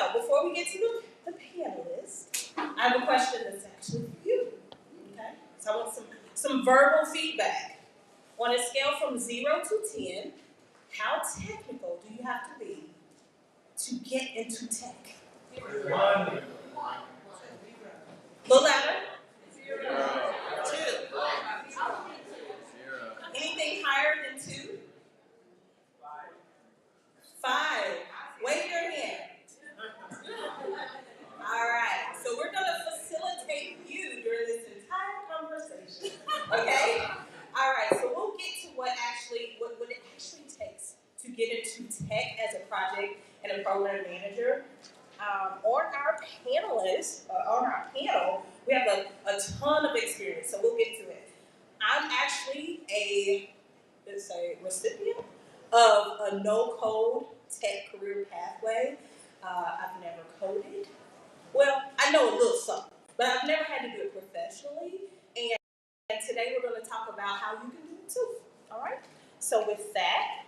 so before we get to the panelists, I have a question that's actually for you. Okay? So I want some verbal feedback. On a scale from 0 to 10, how technical do you have to be to get into tech? 1. A little louder. 0. 2. 0. Anything higher than 2? 5. Wave your hand. All right. So we're going to facilitate you during this entire conversation. Okay? All right. So we'll get to what it actually takes to get into tech as a project and a program manager. On our panelists, on our panel, we have a ton of experience. So we'll get to it. I'm actually a recipient of a no-code tech career pathway. I've never coded. Well, I know a little something, but I've never had to do it professionally. And today we're going to talk about how you can do it too. All right? So with that,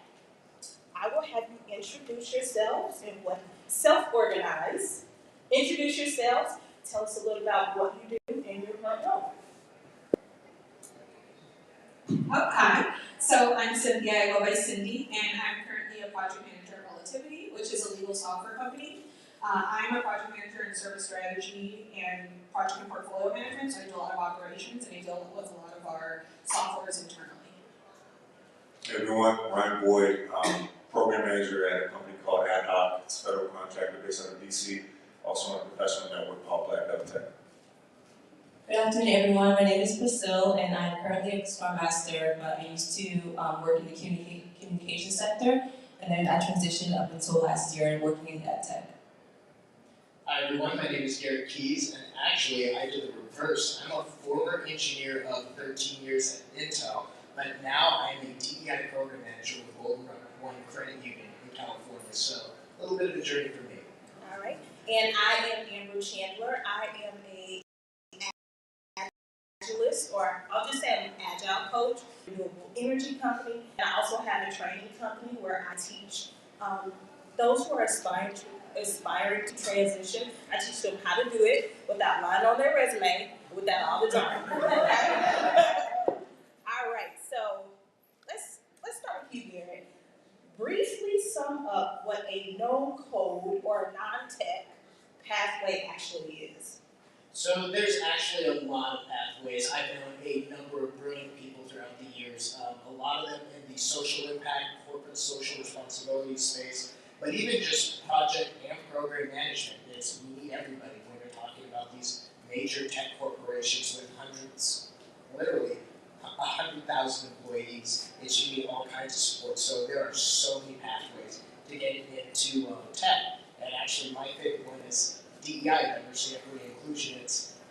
I will have you introduce yourselves and what self-organize. Introduce yourselves. Tell us a little about what you do and your current role. Hi, so I'm Cynthia, I go by Cindy, and I'm currently a project manager at Relativity, which is a legal software company. I'm a project manager in service strategy and project and portfolio management, so I do a lot of operations and I deal with a lot of our softwares internally. Hey everyone, Ryan Boyd, program manager at a company called Ad Hoc. It's a federal contractor based out of DC, also on a professional network called Diversitech. Good afternoon, everyone. My name is Priscille, and I'm currently a Scrum Master, but I used to work in the communication sector, and then I transitioned up until last year and working in EdTech. Hi, everyone. My name is Garrett Kiesz, and actually, I did the reverse. I'm a former engineer of 13 years at Intel, but now I'm a DEI program manager with Golden One Credit Union in California. So, a little bit of a journey for me. All right. And I am Amber Chandler. I am a agilist, or I'll just say I'm an agile coach, renewable energy company, and I also have a training company where I teach those who are aspiring to transition. I teach them how to do it without lying on their resume, without all the jargon. All right, so let's start with you, Garrett. Briefly sum up what a no-code or non-tech pathway actually is. So there's actually a lot of pathways. I've known a number of brilliant people throughout the years, a lot of them in the social impact, corporate social responsibility space, but even just project and program management. We need everybody when you're talking about these major tech corporations with hundreds, literally 100,000 employees. You need all kinds of support. So there are so many pathways to get into tech. And actually my favorite one is DEI, diversity, equity, and inclusion.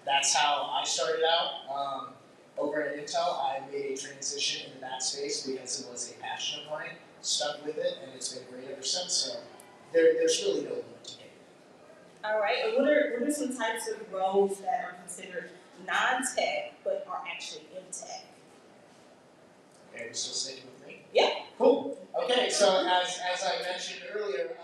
That's how I started out. Over at Intel, I made a transition into that space because it was a passion of mine, stuck with it, and it's been great ever since. So there's really no limit to it. All right, and what are some types of roles that are considered non-tech but are actually in tech? Okay, we're still sticking with me? Yeah. Cool. Okay, so as I mentioned earlier,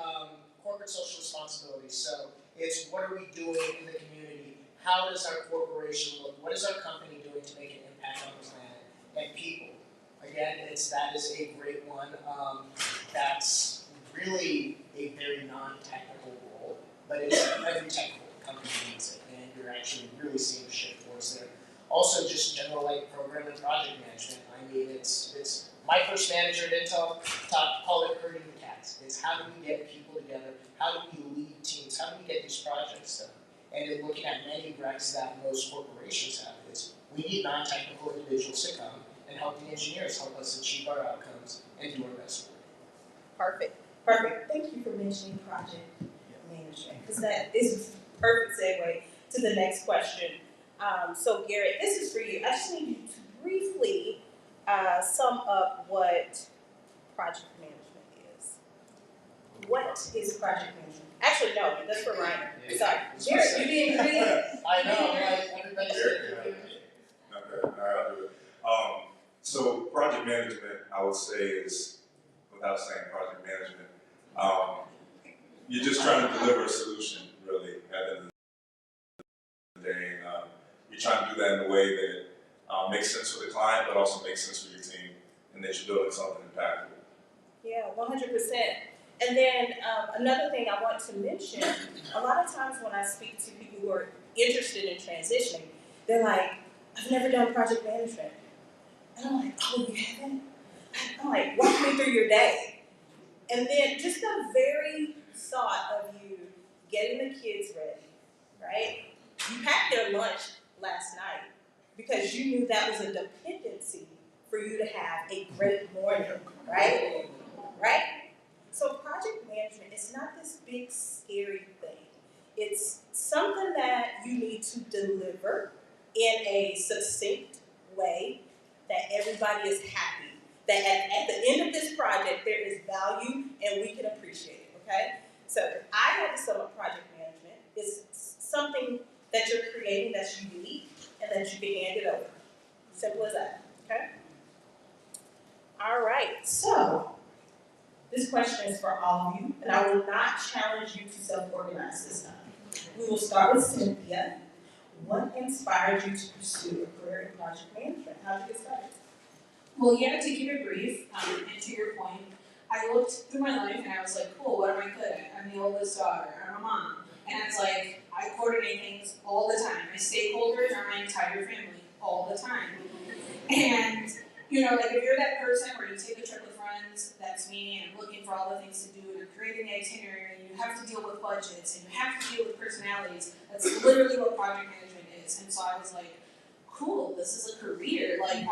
corporate social responsibility. So it's what are we doing in the community? How does our corporation look? What is our company doing to make an impact on the planet and people? Again, that is a great one. That's really a very non-technical role, but every technical company needs it, and you're actually really seeing a shift towards there. Also, just general program and project management. I mean, it's my first manager at Intel called it herding the cats. It's how do we get people together? How do we lead teams? How do we get these projects done? And in looking at many recs that most corporations have, we need non-technical individuals to come and help the engineers help us achieve our outcomes and do our best work. Perfect. Thank you for mentioning project management, because that is a perfect segue to the next question. So Garrett, this is for you. I just need you to briefly sum up what project management is. What is project management? Actually, no, that's for Ryaan. Yeah. Sorry. Garrett, you didn't agree. I know, everybody's Okay, I'll do it. So project management, I would say, is, without saying project management, you're just trying to deliver a solution. you're trying to do that in a way that makes sense for the client, but also makes sense for your team, and that you're building something impactful. Yeah, 100%. And then another thing I want to mention, a lot of times when I speak to people who are interested in transitioning, they're like, I've never done project management. And I'm like, oh, you haven't? I'm like, walk me through your day. And then just the very thought of you getting the kids ready, right? You packed their lunch last night because you knew that was a dependency for you to have a great morning, right? Right? So project management is not this big scary thing. It's something that you need to deliver in a succinct way that everybody is happy. That at the end of this project, there is value and we can appreciate it, okay? So I have to sum up project management. It's something that you're creating that's unique and that you can hand it over. Simple as that, okay? All right, so this question is for all of you, and I will not challenge you to self-organize this time. We will start with Cynthia. What inspired you to pursue a career in project management? How did you get started? Well, yeah, to keep it brief, and to your point, I looked through my life and I was like, cool, what am I good at? I'm the oldest daughter, I'm a mom. And it's like, I coordinate things all the time. My stakeholders are my entire family all the time. And, you know, like if you're that person where you take a trip with friends, that's me, and I'm looking for all the things to do, and I'm creating the itinerary, and you have to deal with budgets, and you have to deal with personalities, that's literally what project management is. And so I was like, cool, this is a career. Like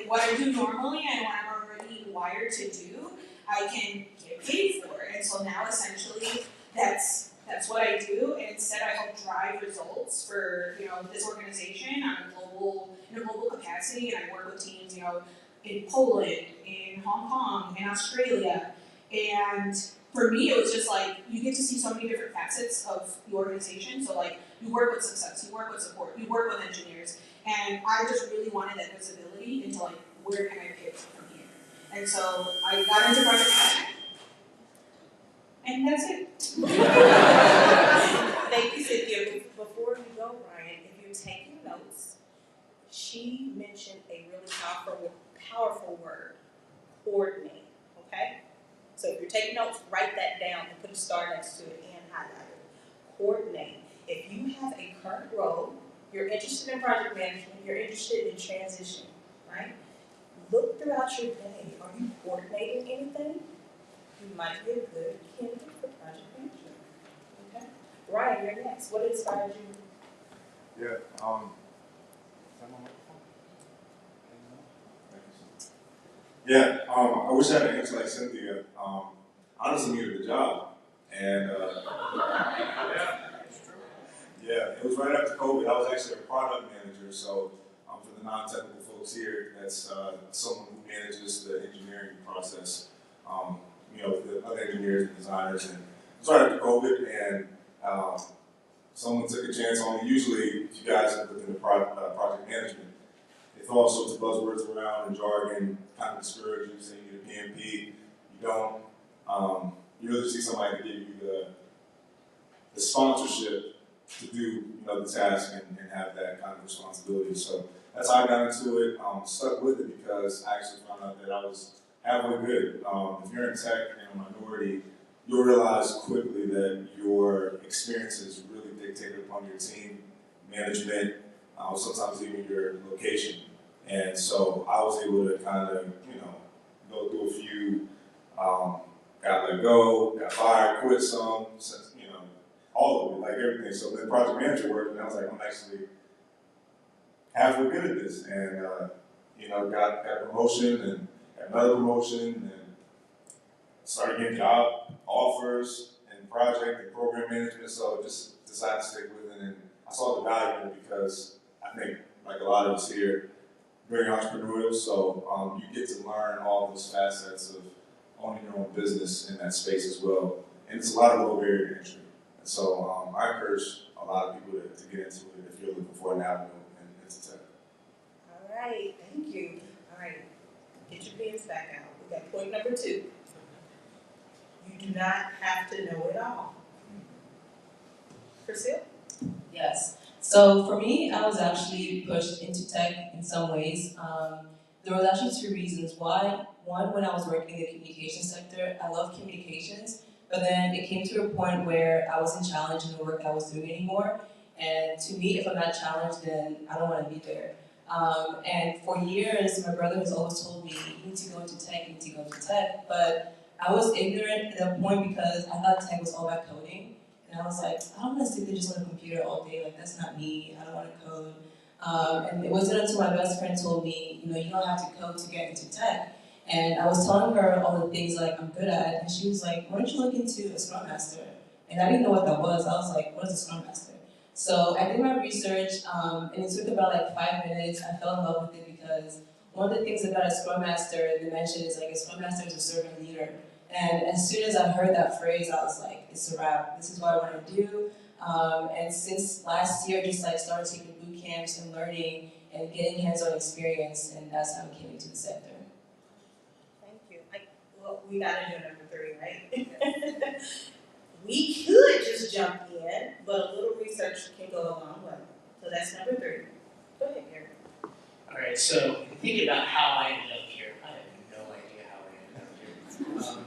what I do normally and what I'm already wired to do, I can get paid for. And so now essentially that's what I do. And instead I help drive results for, you know, this organization in a global capacity, and I work with teams, you know, in Poland, in Hong Kong, in Australia. And for me, it was just like, you get to see so many different facets of the organization. So like, you work with success, you work with support, you work with engineers. And I just really wanted that visibility into like, where can I pick from here? And so I got into project management, and that's it. Thank you, Cynthia. Before you go, Ryaan, if you're taking notes, she mentioned a really powerful word, coordinate, okay? So if you're taking notes, write that down and put a star next to it and highlight it. Coordinate. If you have a current role, you're interested in project management, you're interested in transition, right? Look throughout your day. Are you coordinating anything? You might be a good candidate for project management. Okay? Ryaan, you're next. What inspired you? Yeah, yeah, I wish I had an answer like Cynthia. Honestly needed a job. And yeah, it was right after COVID. I was actually a product manager, so for the non-technical folks here, that's someone who manages the engineering process, you know, with the other engineers and designers. And it was right after COVID, and someone took a chance on me. Usually, if you guys are within the project management, they throw all sorts of buzzwords around and jargon, kind of discourage you, saying you need a PMP. You don't. You really see somebody to give you the sponsorship to do, you know, the task and have that kind of responsibility. So that's how I got into it. Stuck with it because I actually found out that I was halfway good. If you're in tech and a minority, you'll realize quickly that your experiences really dictated upon your team, management, sometimes even your location. And so I was able to kind of, you know, go through a few, got let go, got fired, quit some, you know, all of it, like everything. So then project manager work, and I was like, I'm actually halfway good at this. And, you know, got promotion and got another promotion and started getting job offers and project and program management. So just decided to stick with it. And I saw the value in it because I think, like a lot of us here, very entrepreneurial. So you get to learn all those facets of owning your own business in that space as well. And it's a lot of low barrier to entry. And so I encourage a lot of people to get into it if you're looking for an avenue into tech. All right, thank you. All right, get your pens back out. We got point number 2. You do not have to know it all. Priscille? Yes. So for me, I was actually pushed into tech in some ways. There was actually two reasons why. One, when I was working in the communication sector, I love communications, but then it came to a point where I wasn't challenged in the work I was doing anymore. And to me, if I'm not challenged, then I don't want to be there. And for years, my brother has always told me, you need to go into tech, you need to go into tech. But I was ignorant at a point because I thought tech was all about coding. And I was like, I don't want to sit there just on a computer all day. Like, that's not me. I don't want to code. And it wasn't until my best friend told me, you don't have to code to get into tech. And I was telling her all the things like I'm good at, and she was like, why don't you look into a Scrum Master? And I didn't know what that was. I was like, what is a Scrum Master? So I did my research, and it took about like 5 minutes. I fell in love with it because one of the things about a Scrum Master they mentioned is like a Scrum Master is a servant leader. And as soon as I heard that phrase, I was like, it's a wrap. This is what I want to do. And since last year, just like started taking boot camps and learning and getting hands-on experience, and that's how I came into the sector. Thank you. Well, we got to do number 3, right? We could just jump in, but a little research can go a long way. So that's number 3. Go ahead, Garrett. Alright, so thinking about how I ended up here, I have no idea how I ended up here.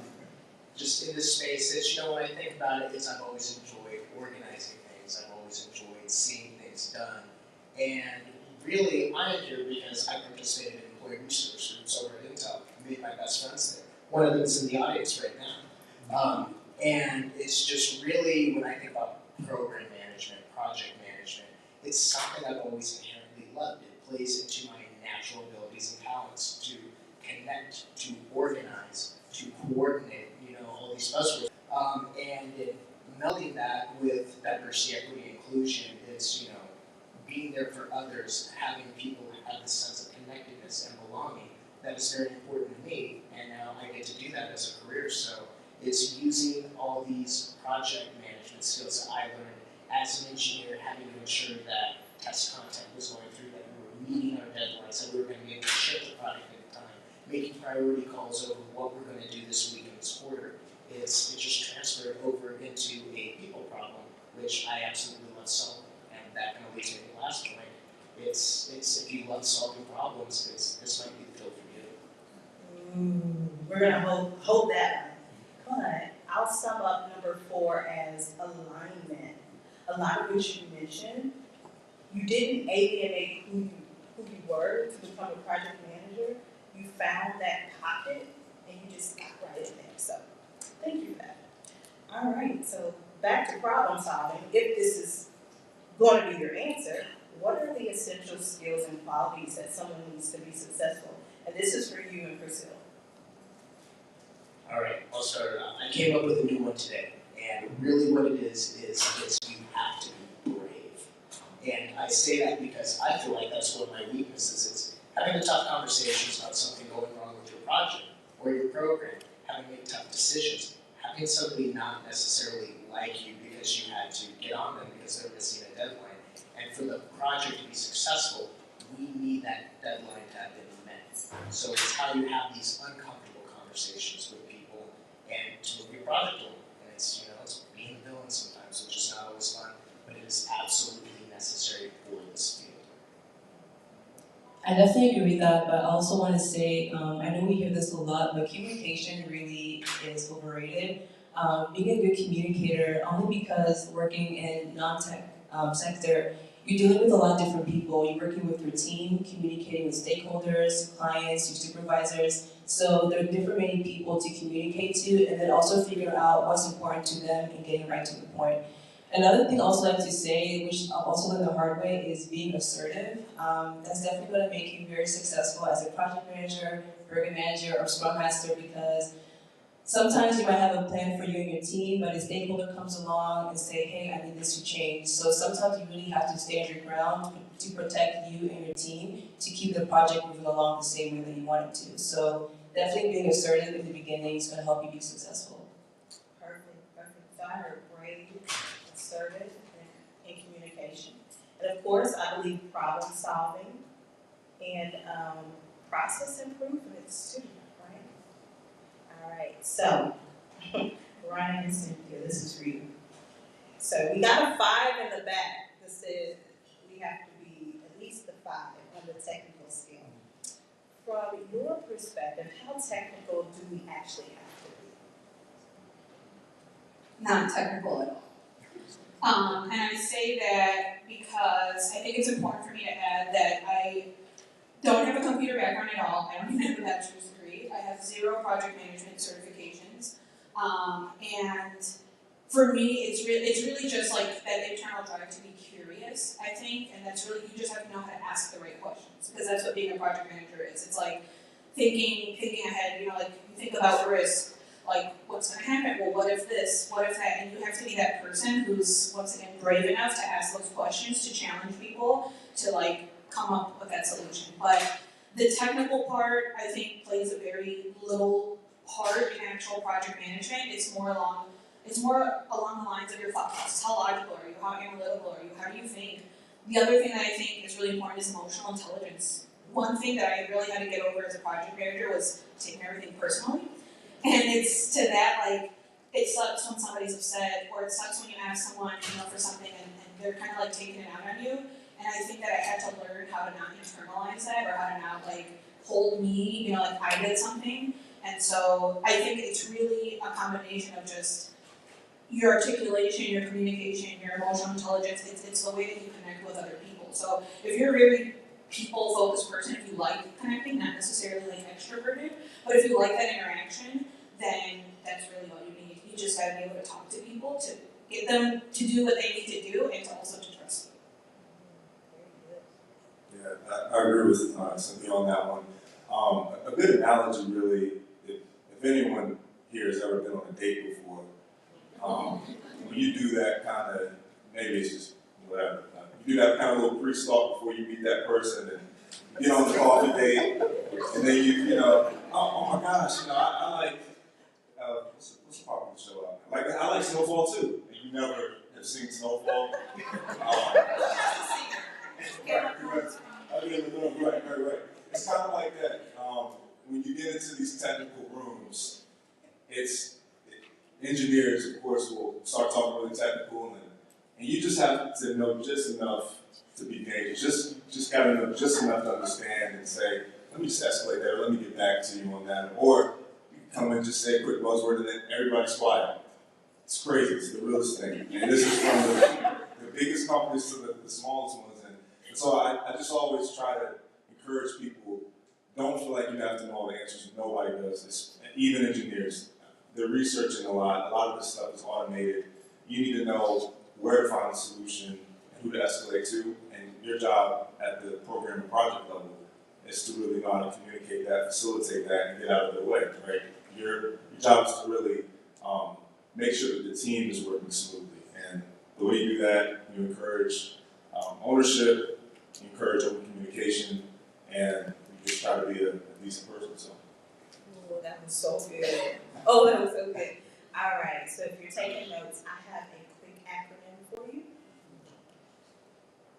Just in this space, when I think about it, I've always enjoyed organizing things, I've always enjoyed seeing things done. And really, I am here because I participated in employee research groups over at Intel, made my best friends there. One of them is in the audience right now. And it's just really, when I think about program management, project management, it's something I've always inherently loved. It plays into my natural abilities and talents to connect, to organize, to coordinate, all these buzzwords. And melding that with diversity, equity, inclusion, it's, being there for others, having people have this sense of connectedness and belonging that is very important to me, and now I get to do that as a career. So it's using all these project management skills that I learned as an engineer, having to ensure that test content was going through, that we were meeting our deadlines, that we were going to be able to ship the product in time, making priority calls over what we're going to do this week and this quarter. It just transferred over into a people problem, which I absolutely love solving. And that kind of leads me to the last point. It's if you love solving problems, this might be the field for you. We're going to hold that one. But I'll sum up number 4 as alignment. A lot of which you mentioned. You didn't alienate who you were to become a project manager. You found that pocket and you just got right in there. So thank you for that. All right, so back to problem solving. If this is going to be your answer, what are the essential skills and qualities that someone needs to be successful? And this is for you and Priscille. All right, I'll start it off. I came up with a new one today, and really what it is you have to be brave. And I say that because I feel like that's one of my weaknesses. It's having the tough conversations about something going wrong with your project or your program, having to make tough decisions, having somebody not necessarily like you because you had to get on them because they're missing a deadline. And for the project to be successful, we need that deadline to have been met. So it's how you have these uncomfortable conversations with people and to move your project along. And it's being a villain sometimes, which is not always fun, but it is absolutely necessary for this field. I definitely agree with that, but I also want to say, I know we hear this a lot, but communication really is overrated. Being a good communicator, only because working in non-tech sector, you're dealing with a lot of different people. You're working with your team, communicating with stakeholders, clients, your supervisors. So there are different many people to communicate to, and then also figure out what's important to them and getting right to the point. Another thing I also like to say, which I've also learned the hard way, is being assertive. That's definitely going to make you very successful as a project manager, program manager, or Scrum Master, because sometimes you might have a plan for you and your team, but a stakeholder comes along and say, hey, I need this to change. So sometimes you really have to stand your ground to protect you and your team to keep the project moving along the same way that you want it to. So definitely being assertive in the beginning is going to help you be successful. Perfect. So I heard brave, assertive, and communication. And of course, I believe problem solving and process improvements too, right? All right, so Ryaan and Cynthia, this is for you. So we got a 5 in the back that says from your perspective, how technical do we actually have to be? Not technical at all. And I say that because I think it's important for me to add that I don't have a computer background at all. I don't even have a bachelor's degree. I have 0 project management certifications. And for me, it's really just like that internal drive to be curious, I think, and that's really, you just have to know how to ask the right questions, because that's what being a project manager is. It's like thinking ahead, you know, like you think about risk, like what's gonna happen, well what if this, what if that, and you have to be that person who's, once again, brave enough to ask those questions, to challenge people, to like come up with that solution. But the technical part, I think, plays a very little part in actual project management. It's more along the lines of your thought process. How logical are you? How analytical are you? How do you think? The other thing that I think is really important is emotional intelligence. One thing that I really had to get over as a project manager was taking everything personally. And it's to that, like, it sucks when somebody's upset, or it sucks when you ask someone, you know, for something and they're kind of like taking it out on you. And I think that I had to learn how to not internalize that, or how to not like hold me, you know, like I did something. And so I think it's really a combination of just your articulation, your communication, your emotional intelligence. It's the way that you connect with other people. So if you're a very people-focused person, if you like connecting, not necessarily like extroverted, but if you like that interaction, then that's really what you need. You just gotta be able to talk to people, to get them to do what they need to do, and to also to trust them. Yeah, I agree with Cynthia on that one. A good analogy, really, if anyone here has ever been on a date before, when you do that kind of, maybe it's just whatever, you do that kind of little pre-stalk before you meet that person, and you get on the coffee date, and then you know, oh my gosh, you know, I like, what's the popular show out there? I like Snowfall too, and you never have seen Snowfall. Right. It's kind of like that. When you get into these technical rooms, engineers, of course, will start talking really technical, and you just have to know just enough to be dangerous. Just gotta know just enough to understand and say, let me just escalate that, or let me get back to you on that. Or you can come and just say a quick buzzword, and then everybody's quiet. It's crazy. It's the realest thing. And this is from the biggest companies to the smallest ones. And so I just always try to encourage people, don't feel like you have to know all the answers. Nobody does this. Even engineers, they're researching a lot. A lot of this stuff is automated. You need to know where to find a solution and who to escalate to. And your job at the program and project level is to really know how to communicate that, facilitate that, and get out of their way, right? Your job is to really make sure that the team is working smoothly. And the way you do that, you encourage ownership, you encourage open communication, and you just try to be a decent person. So. Oh, that was so good. Oh, that was so good. All right, so if you're taking notes, I have a quick acronym for you.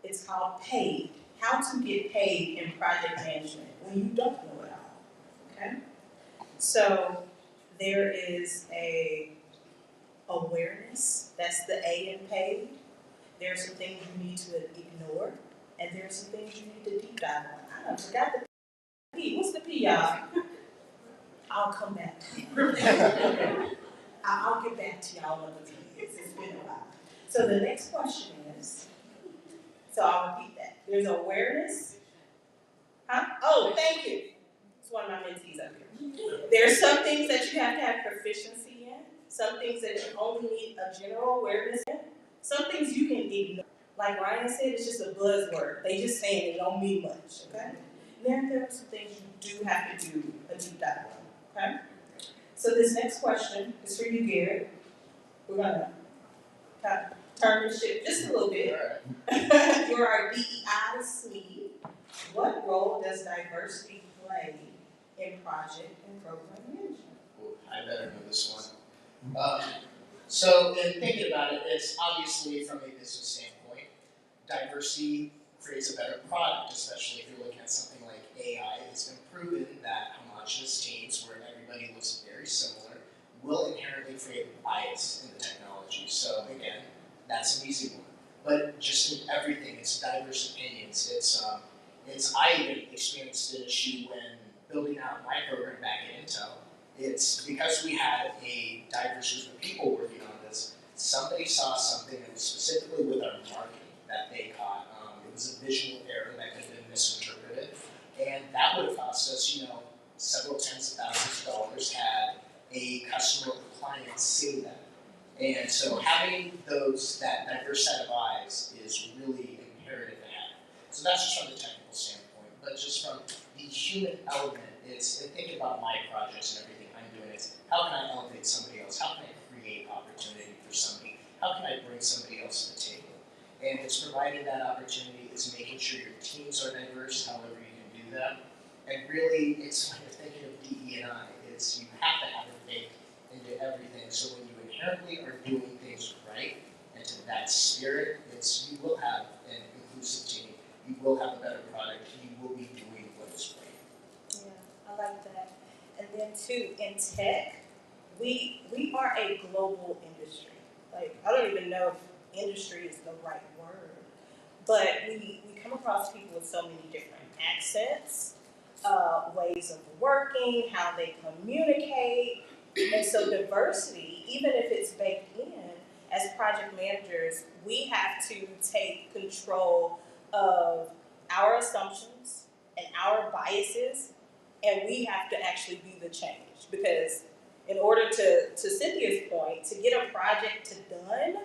It's called PAID. How to get paid in project management when you don't know it all. Okay? So there is a awareness, that's the A in PAID. There are some things you need to ignore, and there are some things you need to deep dive on. I forgot the P. What's the P, y'all? I'll come back. I'll get back to y'all on the P. It's been a while. So the next question is, so I'll repeat that. There's awareness. Huh? Oh, thank you. It's one of my mentees up here. There are some things that you have to have proficiency in. Some things that you only need a general awareness in. Some things you can ignore. Like Ryaan said, it's just a buzzword. They just saying it don't mean much, okay? Then there are some things you do have to do a deep dive on, okay? So this next question is for you, Garrett. We're gonna turn the ship just a little bit. You're our DEI Swede. What role does diversity play in project and program management? Well, I better know this one. So in thinking about it, it's obviously from a business standpoint, diversity creates a better product, especially if you're looking at something like AI. It's been proven that homogeneous teams where everybody looks very similar will inherently create bias in the technology. So again, that's an easy one. But just in everything, it's diverse opinions. I even experienced an issue when building out my program back at Intel, it's because we had a diverse group of people working on this. Somebody saw something that was specifically with our marketing that they caught. It was a visual error that could have been misinterpreted, and that would have cost us, several tens of thousands of dollars had a customer or client see that. And so having that diverse set of eyes is really imperative to have. So that's just from the technical standpoint, but just from the human element, it's in thinking about my projects and everything I'm doing, it's how can I elevate somebody else? How can I create opportunity for somebody? How can I bring somebody else to the table? And it's providing that opportunity, it's making sure your teams are diverse, however you can do that. And really, it's when you're thinking of DE&I, it's you have to have it baked into everything. So when you inherently are doing things right, and to that spirit, you will have an inclusive team, you will have a better product, you will be doing what is right. Yeah, I like that. And then too, in tech, we are a global industry. Like, I don't even know if industry is the right word, but we come across people with so many different accents, ways of working, how they communicate. And so diversity, even if it's baked in, as project managers, we have to take control of our assumptions and our biases, and we have to actually be the change. Because in order to Cynthia's point, to get a project done,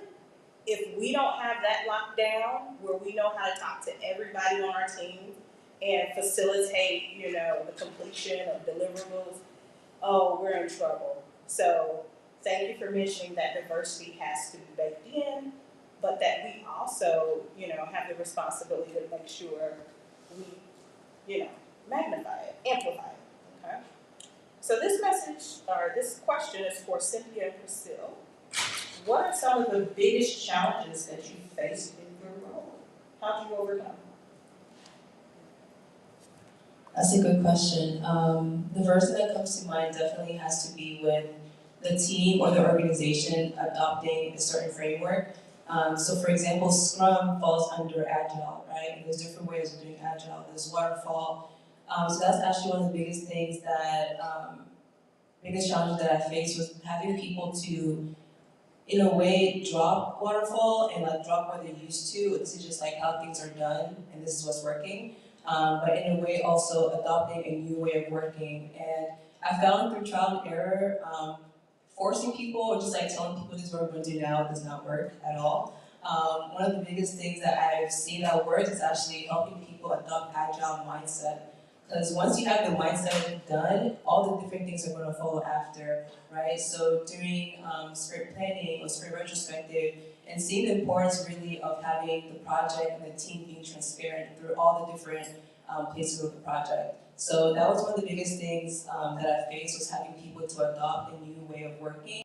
if we don't have that locked down, where we know how to talk to everybody on our team and facilitate, the completion of deliverables, oh, we're in trouble. So thank you for mentioning that diversity has to be baked in, but that we also, have the responsibility to make sure we, magnify it, amplify it, okay? So this message, or this question is for Cynthia and Priscille. What are some of the biggest challenges that you faced in your role? How did you overcome them? That's a good question. The first thing that comes to mind definitely has to be with the team or the organization adopting a certain framework. So for example, Scrum falls under Agile, right? And there's different ways of doing Agile. There's waterfall. So that's actually one of the biggest things biggest challenges that I faced was having people to, in a way, drop waterfall and drop what they're used to. This is just how things are done, and this is what's working. But in a way also adopting a new way of working. And I found through trial and error, forcing people or just telling people this is what we're going to do now does not work at all. One of the biggest things that I've seen that works is actually helping people adopt agile mindset. Because once you have the mindset done, all the different things are going to follow after, right? So during sprint planning or sprint retrospective, and seeing the importance really of having the project and the team being transparent through all the different places of the project. So that was one of the biggest things that I faced, was having people to adopt a new way of working.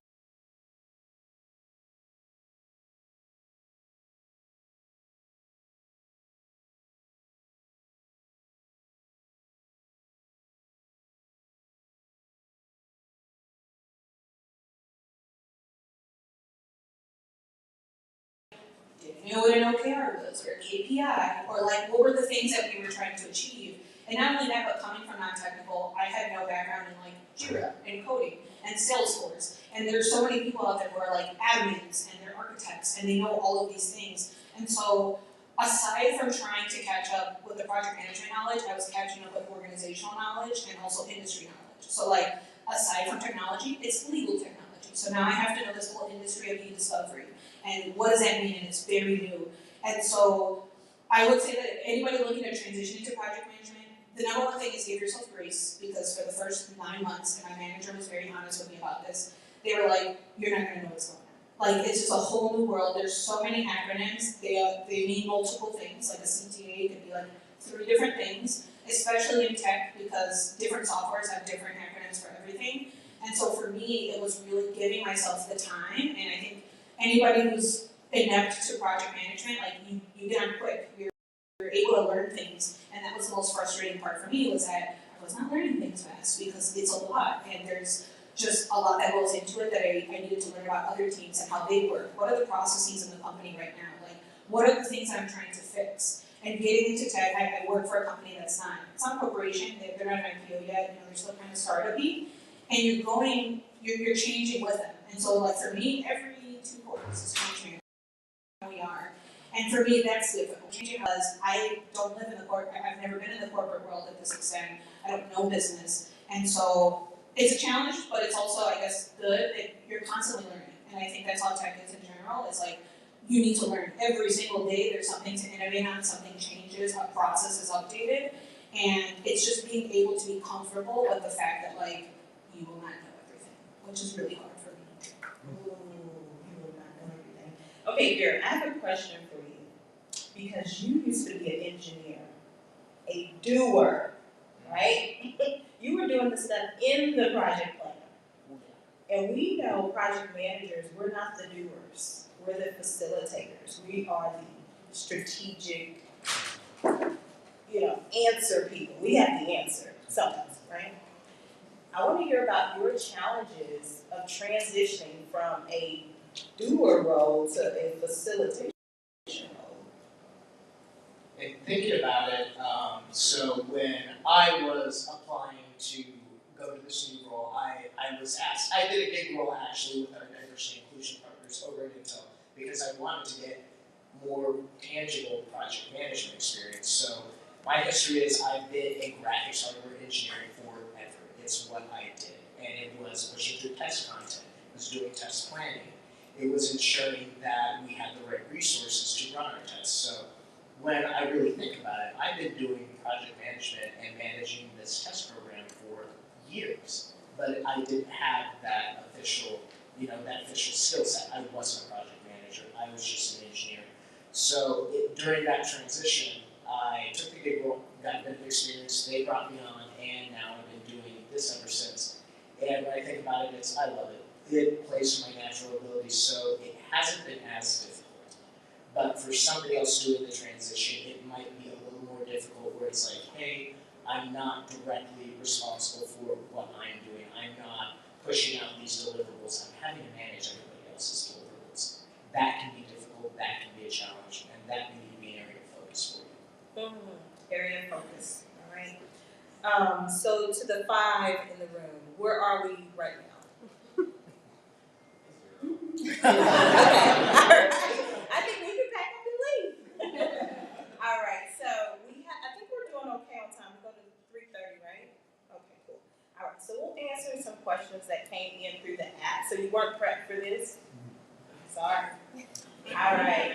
Didn't know what an OKR was, or KPI, or what were the things that we were trying to achieve. And not only that, but coming from non-technical, I had no background in Jira and coding and Salesforce. And there's so many people out there who are admins and they're architects and they know all of these things. And so aside from trying to catch up with the project management knowledge, I was catching up with organizational knowledge and also industry knowledge. So aside from technology, it's legal technology. So now I have to know this whole industry of e-discovery. And what does that mean? And it's very new. And so I would say that if anybody looking at transitioning to project management, the number one thing is give yourself grace, because for the first 9 months, and my manager was very honest with me about this, they were like, you're not gonna know what's going on. It's just a whole new world. There's so many acronyms. They mean multiple things. A CTA could be 3 different things, especially in tech, because different softwares have different acronyms for everything. And so for me, it was really giving myself the time, and I think anybody who's inept to project management, you get on quick. You're able to learn things, and that was the most frustrating part for me, was that I was not learning things fast, because it's a lot, and there's just a lot that goes into it that I needed to learn about other teams and how they work. What are the processes in the company right now? What are the things that I'm trying to fix? And getting into tech, I work for a company it's not a corporation, they're not an IPO yet, they're still kind of startup-y, and you're changing with them. And so like for me, every 2 quarters is changing who we are. And for me, that's difficult, because I don't live in the I've never been in the corporate world at this extent. I don't know business. And so it's a challenge, but it's also, I guess, good that you're constantly learning. And I think that's how tech is in general. It's like, you need to learn every single day. There's something to innovate on, something changes, a process is updated. And it's just being able to be comfortable with the fact that, like, you will not know everything, which is really hard for me. Ooh, you will not know everything. Okay, Garrett, I have a question for you. Because you used to be an engineer, a doer, right? You were doing the stuff in the project plan. And we know project managers, we're not the doers. We're the facilitators. We are the strategic, answer people. We have the answer sometimes, right? I want to hear about your challenges of transitioning from a doer role to a facilitator role. And thinking about it, so when I was applying to go to this new role, I was asked, I did a big role actually with our diversity and inclusion partners over at Intel, because I wanted to get more tangible project management experience. So my history is I've been in graphics hardware engineering forever. It's what I did. And it was pushing through test content, it was doing test planning, it was ensuring that we had the right resources to run our tests. So when I really think about it, I've been doing project management and managing this test program for years, but I didn't have that official skill set. I wasn't a project manager, I was just an engineer. So during that transition, I took the gig role, got a bit of experience, they brought me on, and now I've been doing this ever since. And when I think about it, I love it. It plays to my natural abilities, so it hasn't been as difficult. But for somebody else doing the transition, it might be a little more difficult, where it's like, hey, I'm not directly responsible for what I'm doing. I'm not pushing out these deliverables. I'm having to manage everybody else's deliverables. That can be difficult, that can be a challenge, and that may need to be an area of focus for you. Area of focus, all right. So to the 5 in the room, where are we right now? Okay, all right. I think we can pack up and leave. All right, so I think we're doing okay on time. We go to 3:30, right? Okay, cool. All right, so we'll answer some questions that came in through the app. So you weren't prepped for this? Sorry. All right.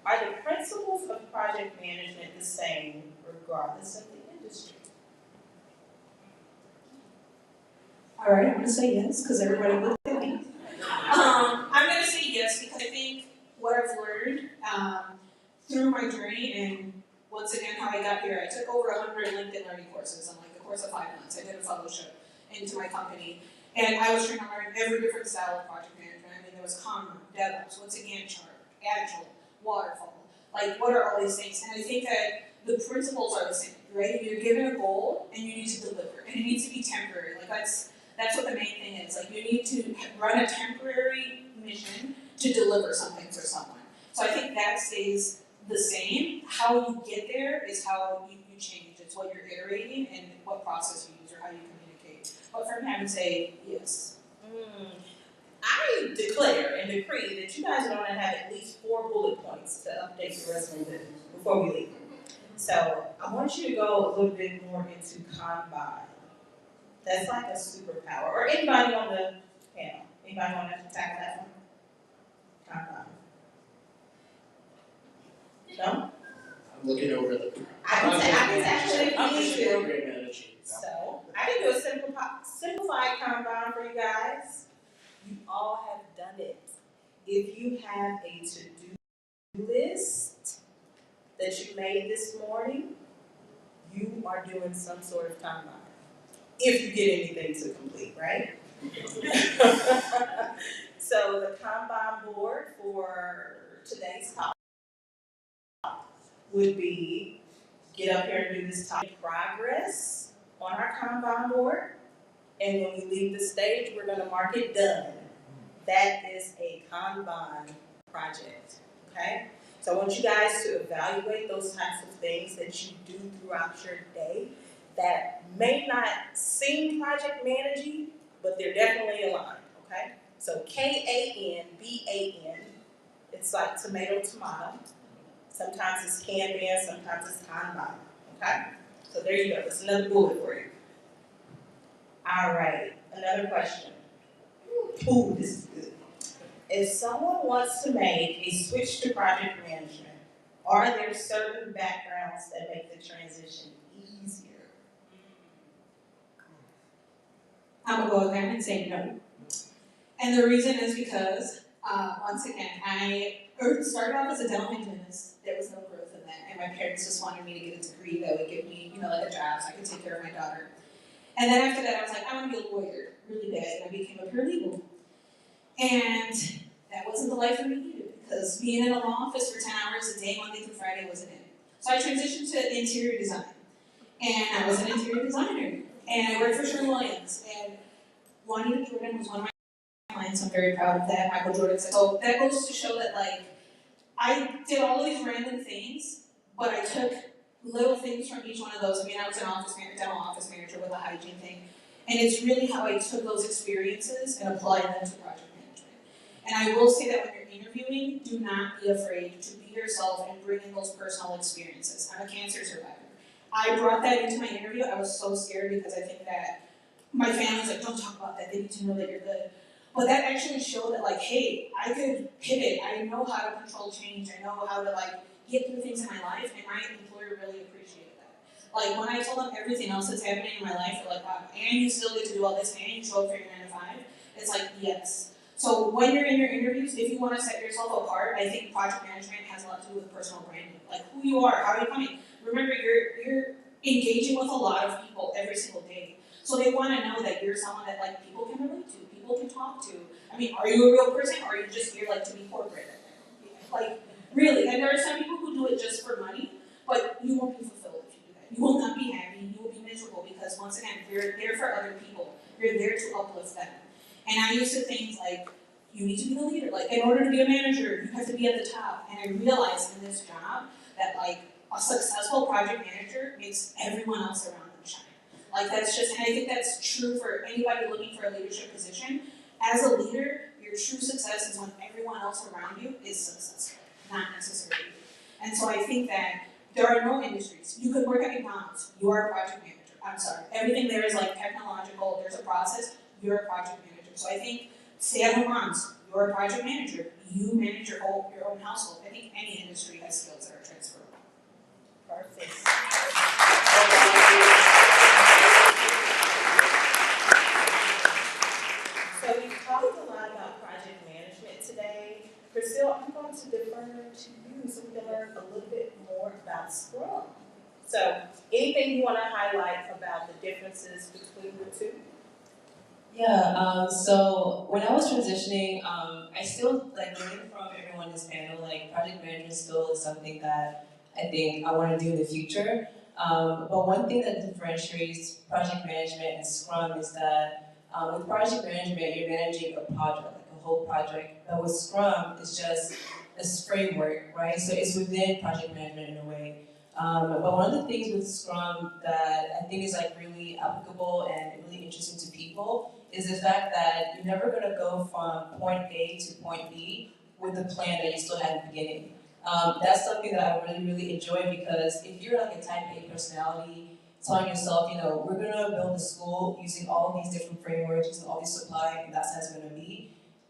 Are the principles of project management the same regardless of the industry? All right, I'm going to say yes, because everybody looked at me. I'm going to say yes, because I think what I've learned through my journey, and once again, how I got here, I took over 100 LinkedIn learning courses in like the course of 5 months. I did a fellowship into my company, and I was trying to learn every different style of project management. I mean, there was Scrum, DevOps, what's a Gantt chart, Agile, Waterfall, like what are all these things? And I think that the principles are the same, right? You're given a goal, and you need to deliver, and it needs to be temporary. Like that's what the main thing is. Like you need to run a temporary mission to deliver something for someone. So I think that stays the same. How you get there is how you change. It's what you're iterating and what process you use or how you communicate. But for me, I would say yes. I declare and decree that you guys are going to have at least 4 bullet points to update the resume before we leave. So I want you to go a little bit more into Kanban. That's like a superpower. Or anybody on the panel? Anybody want to tackle that one? Kanban. No? I'm looking over the I can tackle it if I'm you just need a to. program manager. So I can do a simplified Kanban for you guys. You all have done it. If you have a to-do list that you made this morning, you are doing some sort of Kanban. If you get anything to complete, right? So the Kanban board for today's talk would be get up here and do this topic progress on our Kanban board. And when we leave the stage, we're going to mark it done. That is a Kanban project, okay? So I want you guys to evaluate those types of things that you do throughout your day that may not seem project managing, but they're definitely aligned, okay? So Kanban, it's like tomato. Sometimes it's Kanban, sometimes it's Kanban, okay? So there you go, that's another bullet for you. All right, another question. Ooh, this is good. If someone wants to make a switch to project management, are there certain backgrounds that make the transition easier? I'm gonna go there and say no. And the reason is because, once again, I started off as a dental hygienist. There was no growth in that, and my parents just wanted me to get a degree that would give me, like a job so I could take care of my daughter. And then after that, I was like, I want to be a lawyer really bad, and I became a paralegal. And that wasn't the life I needed, because being in a law office for 10 hours a day, Monday through Friday, wasn't it. So I transitioned to interior design, and I was an interior designer, and I worked for Sherwin-Williams, and Juanita Jordan was one of my clients. I'm very proud of that. Michael Jordan. So that goes to show that, like, I did all of these random things, but I took little things from each one of those. I mean, I was an dental office manager with a hygiene thing, and it's really how I took those experiences and applied them to project management. And I will say that when you're interviewing, do not be afraid to be yourself and bring in those personal experiences. I'm a cancer survivor. I brought that into my interview. I was so scared because I think that my family's like, don't talk about that. They need to know that you're good. But that actually showed that, like, hey, I could pivot. I know how to control change. I know how to, like, get through things in my life, and my employer really appreciated that. Like, when I told them everything else that's happening in my life, they're like, wow, and you still get to do all this, and you show up for your 9 to 5. It's like, yes. So when you're in your interviews, if you want to set yourself apart, I think project management has a lot to do with personal branding. Like, who you are, how are you coming? Remember, you're engaging with a lot of people every single day. So they want to know that you're someone that, like, people can relate to, people can talk to. I mean, are you a real person, or are you just here, like, to be corporate? Like, really. And there are some people who do it just for money, but you won't be fulfilled if you do that. You will not be happy, you will be miserable, because once again, you're there for other people. You're there to uplift them. And I used to think, like, you need to be the leader. Like, in order to be a manager, you have to be at the top. And I realized in this job that, like, a successful project manager makes everyone else around them shine. Like, that's just, and I think that's true for anybody looking for a leadership position. As a leader, your true success is when everyone else around you is successful, not necessarily you. And so I think that there are no industries. You could work at McDonald's, you are a project manager. I'm sorry, everything there is, like, technological, there's a process, you're a project manager. So I think stay-at-home moms, you're a project manager. You manage your own household. I think any industry has skills that are transferable. Perfect. So we've talked a lot about project management today. Priscille, I'm going to defer to you so we can learn a little bit more about Scrum. So anything you want to highlight about the differences between the two? Yeah, so when I was transitioning, I still, like, learning from everyone in this panel, like, project management still is something that I think I want to do in the future. But one thing that differentiates project management and Scrum is that with project management, you're managing a project, like a whole project. But with Scrum, it's just a framework, right? So it's within project management in a way. But one of the things with Scrum that I think is, like, really applicable and really interesting to people is the fact that you're never going to go from point A to point B with the plan that you still had at the beginning. That's something that I really, really enjoy, because if you're like a type A personality, telling yourself, we're going to build a school using all these different frameworks, using all these supply, and that's how it's going to be,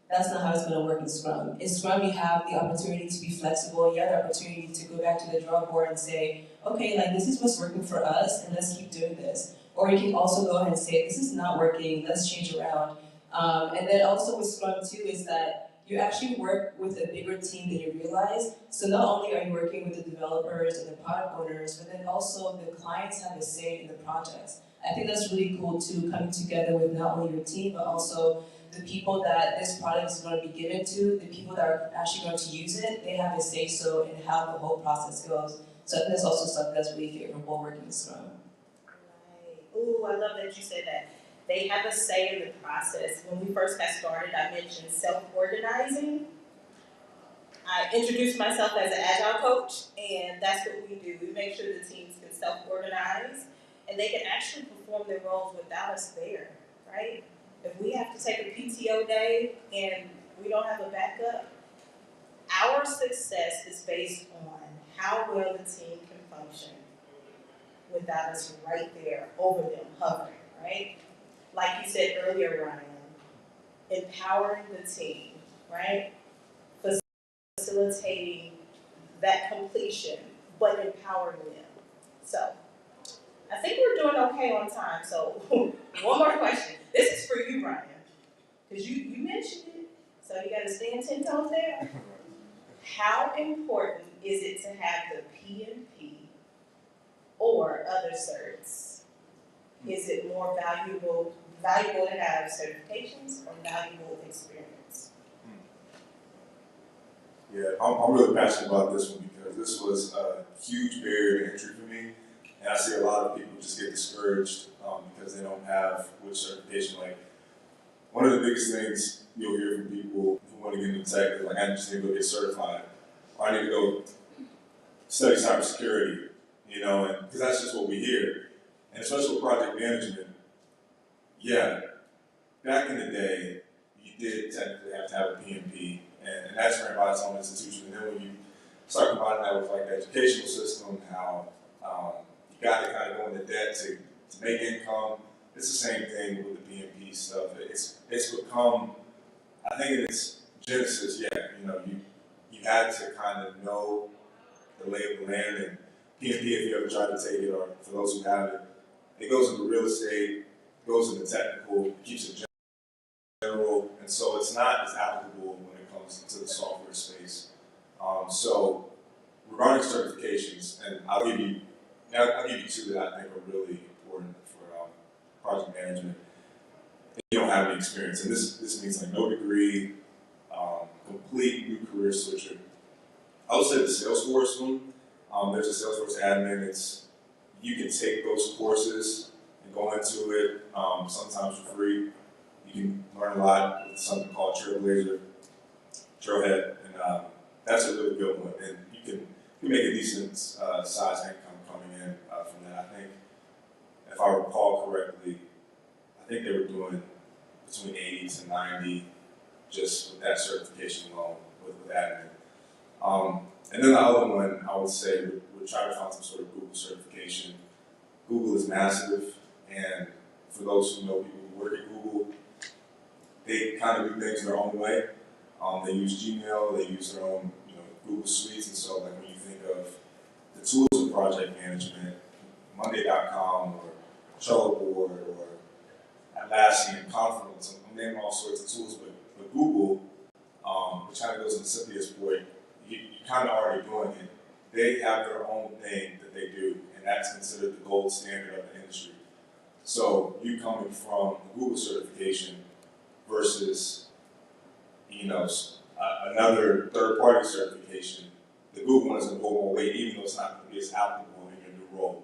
that's not how it's going to work in Scrum. In Scrum, you have the opportunity to be flexible. You have the opportunity to go back to the drawing board and say, okay, like, this is what's working for us, and let's keep doing this. Or you can also go ahead and say, this is not working, let's change around. And then also with Scrum too is that you actually work with a bigger team than you realize. So not only are you working with the developers and the product owners, but then also the clients have a say in the projects. I think that's really cool too, coming together with not only your team, but also the people that this product is going to be given to, the people that are actually going to use it, they have a say-so in how the whole process goes. So I think that's also something that's really favorable working with Scrum. Right. Ooh, I love that you said that. They have a say in the process. When we first got started, I mentioned self-organizing. I introduced myself as an agile coach, and that's what we do. We make sure the teams can self-organize and they can actually perform their roles without us there, right? If we have to take a PTO day and we don't have a backup, our success is based on how well the team can function without us right there over them, hovering, right? Like you said earlier, Ryaan, empowering the team, right? Facilitating that completion, but empowering them. So, I think we're doing okay on time. So, one more question. This is for you, Ryaan, because you mentioned it, so you got to stand 10 toes there. How important is it to have the PMP or other certs? Is it more valuable to have certifications or valuable experience? Yeah, I'm really passionate about this one because this was a huge barrier to entry for me. And I see a lot of people just get discouraged because they don't have which certification. Like, one of the biggest things you'll hear from people who want to get into tech is like, I just need to go get certified. Or I need to go study cybersecurity, you know, and because that's just what we hear. And especially with project management, yeah, back in the day, you did technically have to have a PMP, and that's ran by its own institution. And then when you start combining that with like the educational system, how you got to kind of go into debt to make income, it's the same thing with the PMP stuff. It's become, I think in its genesis, yeah, you know, you had to kind of know the lay of the land, and PMP, if you ever tried to take it, or for those who have it, it goes into real estate, goes into technical, it keeps it general, and so it's not as applicable when it comes to the software space. So regarding certifications, and I'll give you two that I think are really important for project management. If you don't have any experience, and this means like no degree, complete new career switcher. I would say the Salesforce one. There's a Salesforce admin. You can take those courses and go into it sometimes for free. You can learn a lot with something called Trailhead, and that's a really good one. And you can make a decent size income coming in from that. I think, if I recall correctly, I think they were doing between 80 to 90 just with that certification alone with admin. And then the other one, I would say, would try to find some sort of Google certification. Google is massive, and for those who know people who work at Google, they kind of do things their own way. They use Gmail, they use their own, Google Suites, and so like when you think of the tools of project management, Monday.com or Trello or Atlassian, Confluence, I'm naming all sorts of tools, but Google, which kind of goes into Cynthia's point, you're kind of already doing it. They have their own thing that they do, and that's considered the gold standard of the industry. So you coming from a Google certification versus, another third-party certification, the Google one is going to hold more weight, even though it's not going to be as applicable in your new role.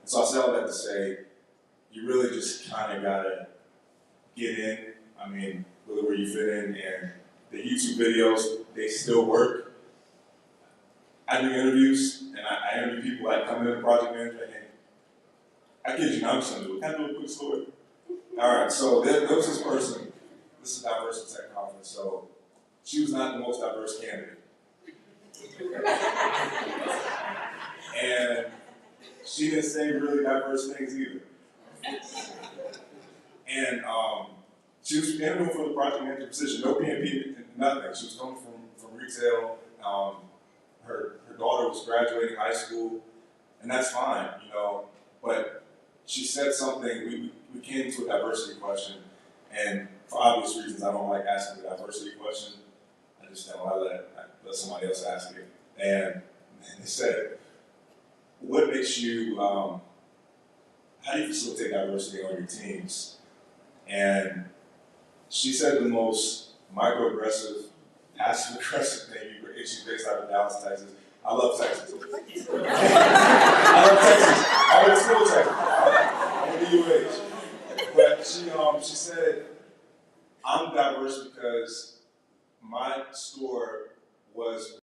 And so I say all that to say, you really just kind of got to get in. I mean, really where you fit in, and the YouTube videos, they still work. I do interviews, and I interview people that come into project management, and I kid you not, I'm just going to do it. Can I do a quick story? All right, so there was this person, this is a Diversitech conference, so she was not the most diverse candidate. And she didn't say really diverse things either. And she was interviewing for the project manager position, no PMP, nothing. She was coming from retail. Her daughter was graduating high school, and that's fine, but she said something, we came to a diversity question, and for obvious reasons, I don't like asking the diversity question. I just don't, I let somebody else ask it. And they said, what makes you, how do you facilitate diversity on your teams? And she said the most microaggressive, passive-aggressive thing she's based out of Dallas, Texas. I love Texas. I love Texas. I went to school in Texas. I'm in the UH. But she said, I'm diverse because my store was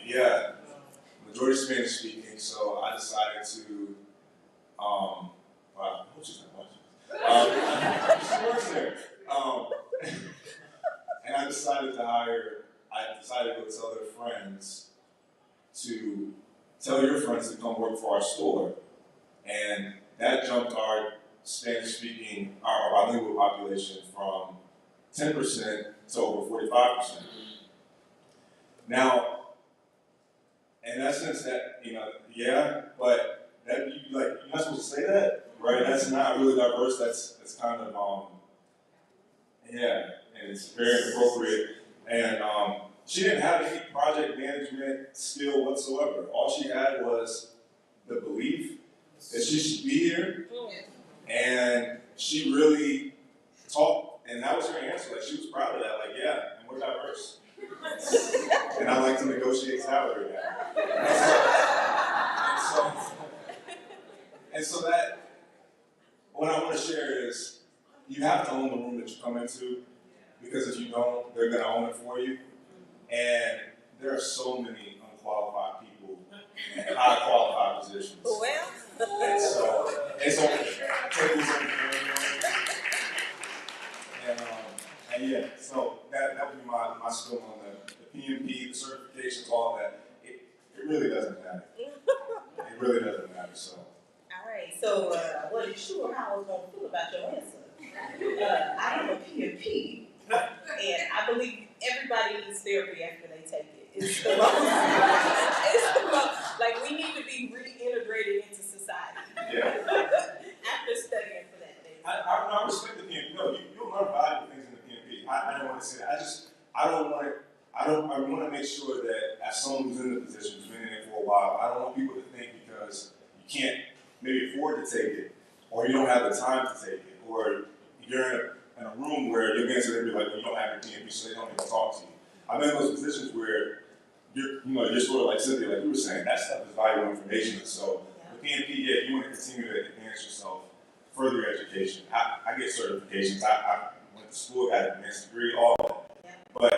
Yeah, majority Spanish speaking, so I decided to, wow, I hope she's not watching. She works there. And I decided to go tell their friends to tell your friends to come work for our store. And that jumped our Spanish-speaking, our bilingual population from 10% to over 45%. Now, in essence, that, yeah, but that you're not supposed to say that, right? That's not really diverse. That's kind of yeah, and it's very inappropriate. And she didn't have any project management skill whatsoever. All she had was the belief that she should be here, and she really talked, and that was her answer. Like, she was proud of that. Like, yeah, and we're diverse. And I like to negotiate salary now. And so that, what I want to share is, you have to own the room that you come into, because if you don't, they're going to own it for you. And there are so many unqualified people in high qualified positions. Well. And so, it's on tables on the and yeah, so that would be my spill on the PMP, the certifications, all of that. It really doesn't matter. It really doesn't matter. So. All right. So I wasn't sure how I was going to feel about your answer. I am a PMP, and I believe everybody needs therapy after they take it. It's the most, like, we need to be reintegrated into society. Yeah. After studying for that thing. I respect the PMP. No, you'll learn valuable things in the PMP. I don't want to say that. I want to make sure that as someone who's in the position, who's been in it for a while, I don't want people to think because you can't maybe afford to take it, or you don't have the time to take it, or you're in a room where you're going to be like, well, you don't have your PMP, so they don't even talk to you. I'm in those positions where you're sort of like Cynthia, like you were saying, that stuff is valuable information. So the PMP, yeah, if you want to continue to advance yourself, further your education. I get certifications. I went to school, got an advanced degree, all of that. But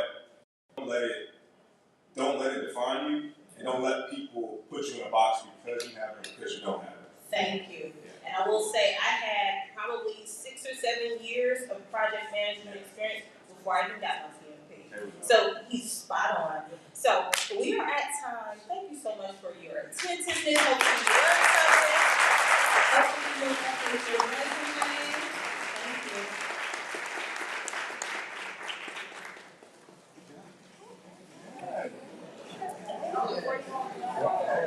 don't let it define you, and don't let people put you in a box because you have it, because you don't have it. Thank you. And I will say I had probably 6 or 7 years of project management experience before I even got my PMP. So he's spot on. So we are at time. Thank you so much for your attentiveness. Hopefully you learned something. Hopefully you know something with your resume. Thank you.